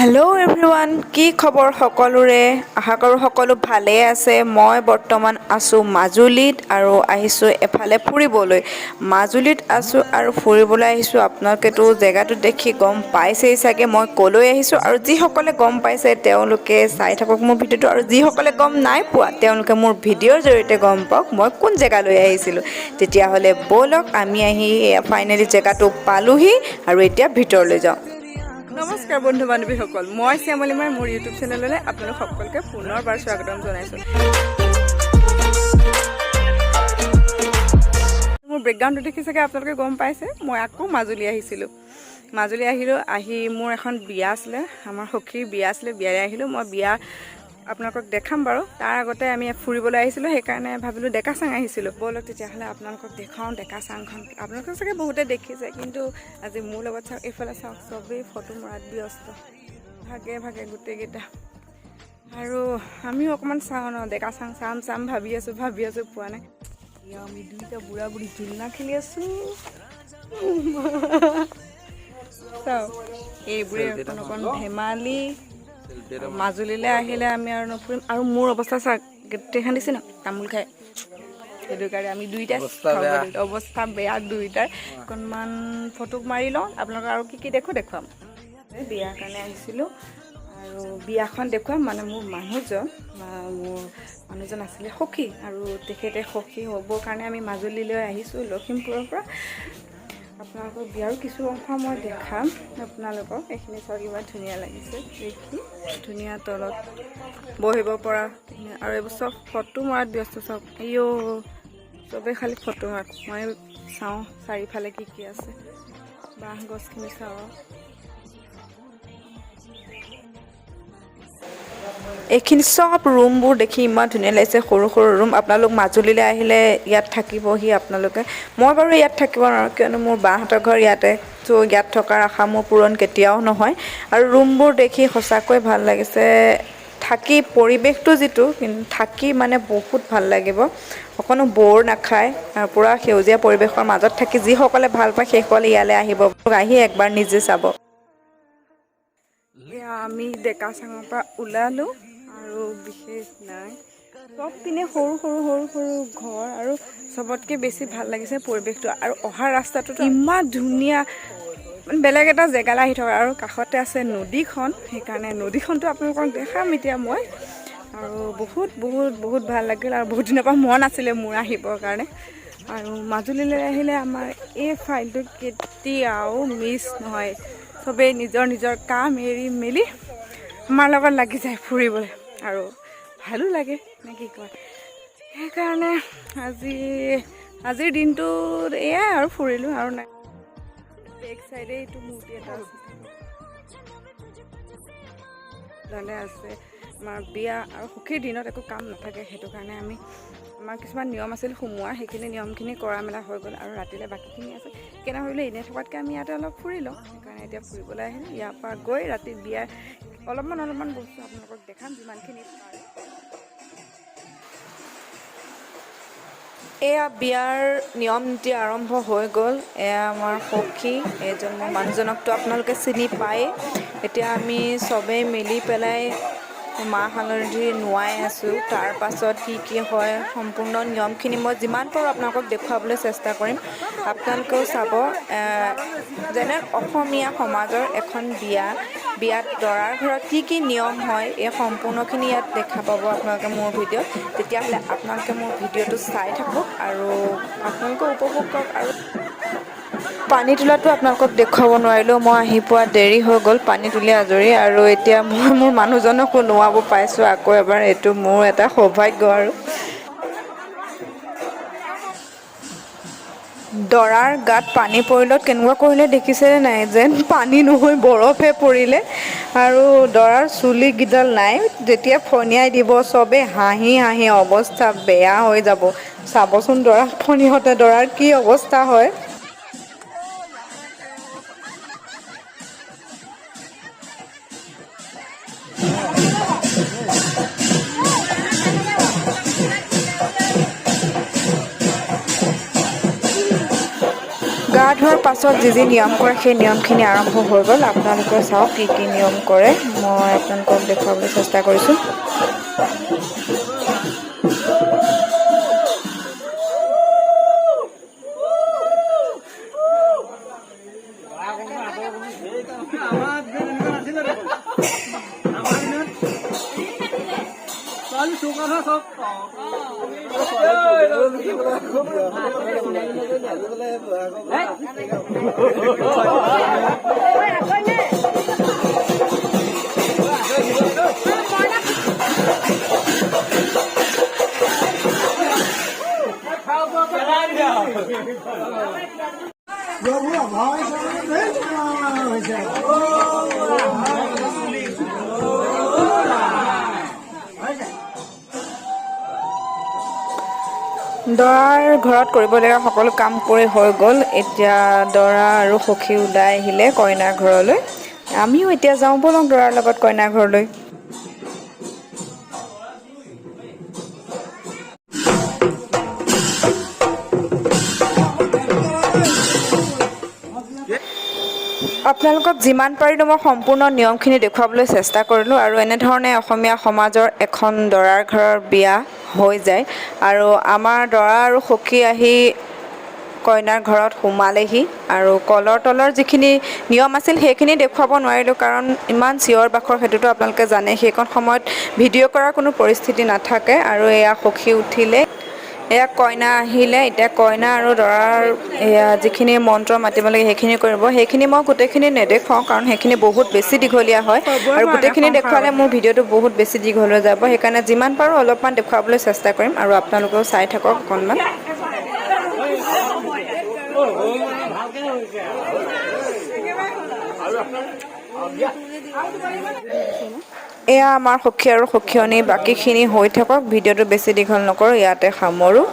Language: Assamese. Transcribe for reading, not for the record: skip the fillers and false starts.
হেল্ল' এভৰিৱান, কি খবৰ সকলোৰে? আশা কৰোঁ সকলো ভালেই আছে। মই বৰ্তমান আছোঁ মাজুলীত আৰু আহিছোঁ এফালে ফুৰিবলৈ। মাজুলীত আছোঁ আৰু ফুৰিবলৈ আহিছোঁ। আপোনালোকেতো জেগাটো দেখি গম পাইছেই চাগে মই ক'লৈ আহিছোঁ, আৰু যিসকলে গম পাইছে তেওঁলোকে চাই থাকক মোৰ ভিডিঅ'টো, আৰু যিসকলে গম নাই পোৱা তেওঁলোকে মোৰ ভিডিঅ'ৰ জৰিয়তে গম পাওক মই কোন জেগালৈ আহিছিলোঁ। তেতিয়াহ'লে ব'লক আমি আহি ফাইনেলি জেগাটো পালোহি আৰু এতিয়া ভিতৰলৈ যাওঁ। নমস্কাৰ বন্ধু বান্ধৱীসকল, মই শ্যামলিমাৰ মোৰ ইউটিউব চেনেললৈ আপোনালোক সকলোকে পুনৰবাৰ স্বাগতম জনাইছোঁ। মোৰ বেকগ্ৰাউণ্ডটো দেখি চাগে আপোনালোকে গম পাইছে মই আকৌ মাজুলী আহিছিলোঁ। মাজুলী আহি মোৰ এখন বিয়া আছিলে, আমাৰ সখীৰ বিয়া আছিলে, বিয়ালৈ আহিলোঁ। মই বিয়া আপোনালোকক দেখাম বাৰু, তাৰ আগতে আমি ফুৰিবলৈ আহিছিলোঁ, সেইকাৰণে ভাবিলোঁ ডেকাচাং আহিছিলোঁ। ব'লক তেতিয়াহ'লে আপোনালোকক দেখাওঁ ডেকাচাংখন। আপোনালোকে চাগে বহুতে দেখিছে, কিন্তু আজি মোৰ লগত চাওক, এইফালে চাওক চবেই ফটো মৰাত ব্যস্ত, ভাগে ভাগে গোটেইকেইটা। আৰু আমিও অকণমান চাওঁ ন, ডেকাচাং চাম ভাবি আছোঁ পোৱা নাই। আমি দুইটা বুঢ়া বুঢ়ী জোলনা খেলি আছোঁ। চাওক এইবোৰে অকণ ধেমালি। মাজুলীলৈ আহিলে আমি আৰু নফুৰিম। আৰু মোৰ অৱস্থা চাওক, গোটেইখন দিছে ন তামোল খাই, সেইটো কাৰণে আমি দুইটাই অৱস্থা বেয়া দুইটাৰ। অকণমান ফটো মাৰি লওঁ, আপোনালোকক আৰু কি দেখুৱাম। বিয়াৰ কাৰণে আহিছিলোঁ আৰু বিয়াখন দেখুৱাম, মানে মোৰ মানুহজন আছিলে সখী, আৰু তেখেতে সখী হ'বৰ কাৰণে আমি মাজুলীলৈ আহিছোঁ লখিমপুৰৰ পৰা। আপোনালোকক বিয়াৰো কিছু অংশ মই দেখাম আপোনালোকক। এইখিনি চাওক ইমান ধুনীয়া লাগিছে দেখি, ধুনীয়া তলত বহিব পৰা, আৰু এইবোৰ চব ফটো মৰাত ব্যস্ত। চাওক চবেই খালি ফটো মৰাত। মই চাওঁ চাৰিওফালে কি আছে, বাঁহ গছখিনি চাওঁ। এইখিনি চব ৰুমবোৰ দেখি ইমান ধুনীয়া লাগিছে, সৰু সৰু ৰুম। আপোনালোক মাজুলীলৈ আহিলে ইয়াত থাকিবহি আপোনালোকে। মই বাৰু ইয়াত থাকিব নোৱাৰোঁ, কিয়নো মোৰ বাহঁতৰ ঘৰ ইয়াতে, ত' ইয়াত থকাৰ আশা মোৰ পূৰণ কেতিয়াও নহয়। আৰু ৰুমবোৰ দেখি সঁচাকৈ ভাল লাগিছে, থাকি পৰিৱেশটো যিটো, কিন্তু থাকি মানে বহুত ভাল লাগিব, অকণো ব'ৰ নাখায়। পূৰা সেউজীয়া পৰিৱেশৰ মাজত থাকি যিসকলে ভাল পায় সেইসকলে ইয়ালৈ আহি একবাৰ নিজে চাব। আমি ডেকাচাঙৰ পৰা ওলালোঁ আৰু বিশেষ নাই, চব পিনে সৰু সৰু ঘৰ, আৰু চবতকৈ বেছি ভাল লাগিছে পৰিৱেশটো। আৰু অহা ৰাস্তাটোতো ইমান ধুনীয়া, মানে বেলেগ এটা জেগালৈ আহি থকা, আৰু কাষতে আছে নদীখন, সেইকাৰণে নদীখনটো আপোনালোকক দেখাম এতিয়া মই। আৰু বহুত ভাল লাগিল, আৰু বহুত দিনৰ পৰা মন আছিলে মোৰ আহিবৰ কাৰণে। আৰু মাজুলীলৈ আহিলে আমাৰ এই ফাইলটো কেতিয়াও মিছ নহয়। চবেই নিজৰ কাম এৰি মেলি আমাৰ লগত লাগি যায় ফুৰিবলৈ, আৰু ভালো লাগে নে কি কয়। সেইকাৰণে আজিৰ দিনটোত এয়াই আৰু ফুৰিলোঁ, আৰু নাই। বেক চাইডে এইটো মূৰ্তি এটা আছে, আছে আমাৰ বিয়া আৰু সুখীৰ দিনত একো কাম নাথাকে, সেইটো কাৰণে আমাৰ কিছুমান নিয়ম আছিল সোমোৱাৰ, সেইখিনি নিয়মখিনি কৰা মেলা হৈ গ'ল, আৰু ৰাতিলৈ বাকীখিনি আছে। সেইকাৰণে ভাবিলোঁ এনেই থকাতকৈ আমি ইয়াতে অলপ ফুৰি লওঁ, সেইকাৰণে এতিয়া ফুৰিবলৈ আহিলোঁ। ইয়াৰ পৰা গৈ ৰাতি বিয়াৰ অলপমান বস্তু আপোনালোকক দেখাম যিমানখিনি পাৰে। এয়া বিয়াৰ নিয়ম নীতি আৰম্ভ হৈ গ'ল। এয়া আমাৰ সখী, এইজন মোৰ মানুহজনকতো আপোনালোকে চিনি পায়েই। এতিয়া আমি চবেই মিলি পেলাই মাহ হালধি নোৱাই আছোঁ। তাৰ পাছত কি হয় সম্পূৰ্ণ নিয়মখিনি মই যিমান পাৰোঁ আপোনালোকক দেখুৱাবলৈ চেষ্টা কৰিম। আপোনালোকেও চাব, যেনে অসমীয়া সমাজৰ এখন বিয়াত দৰাৰ ঘৰত কি নিয়ম হয়, এই সম্পূৰ্ণখিনি ইয়াত দেখা পাব আপোনালোকে মোৰ ভিডিঅ'ত। তেতিয়াহ'লে আপোনালোকে মোৰ ভিডিঅ'টো চাই থাকক আৰু আপোনালোকে উপভোগ কৰক। আৰু পানী তোলাটো আপোনালোকক দেখুৱাব নোৱাৰিলেও, মই আহি পোৱা দেৰি হৈ গ'ল, পানী তুলি আজৰি। আৰু এতিয়া মই মোৰ মানুহজনকো নোৱাব পাইছোঁ আকৌ এবাৰ, এইটো মোৰ এটা সৌভাগ্য। আৰু দৰাৰ গাত পানী পৰিলত কেনেকুৱা কৰিলে দেখিছেনে নাই, যেন পানী নহয় বৰফহে পৰিলে। আৰু দৰাৰ চুলিকেইডাল নাই, যেতিয়া ফনিয়াই দিব চবেই হাঁহি অৱস্থা বেয়া হৈ যাব। চাবচোন দৰাক ফনিয়াওঁতে দৰাৰ কি অৱস্থা হয়। গা ধোৱাৰ পাছত যি নিয়ম কৰে সেই নিয়মখিনি আৰম্ভ হৈ গ'ল। আপোনালোকে চাওক কি কি নিয়ম কৰে, মই আপোনালোকক দেখুৱাবলৈ চেষ্টা কৰিছোঁ। দৰাৰ ঘৰত কৰিবলগীয়া সকলো কাম কৰি হৈ গ'ল। এতিয়া দৰা আৰু সখী ওলাই আহিলে কইনাৰ ঘৰলৈ। আমিও এতিয়া যাওঁ বলক দৰাৰ লগত কইনাৰ ঘৰলৈ। আপোনালোকক যিমান পাৰিলোঁ মই সম্পূৰ্ণ নিয়মখিনি দেখুৱাবলৈ চেষ্টা কৰিলোঁ। আৰু এনেধৰণে অসমীয়া সমাজৰ এখন দৰাৰ ঘৰৰ বিয়া হৈ যায়। আৰু আমাৰ দৰা আৰু সখী আহি কইনাৰ ঘৰত সোমালেহি। আৰু কলৰ তলৰ যিখিনি নিয়ম আছিল সেইখিনি দেখুৱাব নোৱাৰিলোঁ, কাৰণ ইমান চিঞৰ বাখৰ, সেইটোতো আপোনালোকে জানে। সেইকণ সময়ত ভিডিঅ' কৰাৰ কোনো পৰিস্থিতি নাথাকে। আৰু এয়া সখী উঠিলে, এয়া কইনা আহিলে। এতিয়া কইনা আৰু দৰাৰ এয়া যিখিনি মন্ত্ৰ মাতিব লাগে সেইখিনি কৰিব। সেইখিনি মই গোটেইখিনি নেদেখুৱাওঁ, কাৰণ সেইখিনি বহুত বেছি দীঘলীয়া হয়। আৰু গোটেইখিনি দেখুৱালে মোৰ ভিডিঅ'টো বহুত বেছি দীঘল হৈ যাব। সেইকাৰণে যিমান পাৰোঁ অলপমান দেখুৱাবলৈ চেষ্টা কৰিম। আৰু আপোনালোকেও চাই থাকক অকণমান। এয়া আমাৰ সখী আৰু সখীয়নী, বাকীখিনি হৈ থাকক। ভিডিঅ'টো বেছি দীঘল নকৰোঁ, ইয়াতে সামৰোঁ।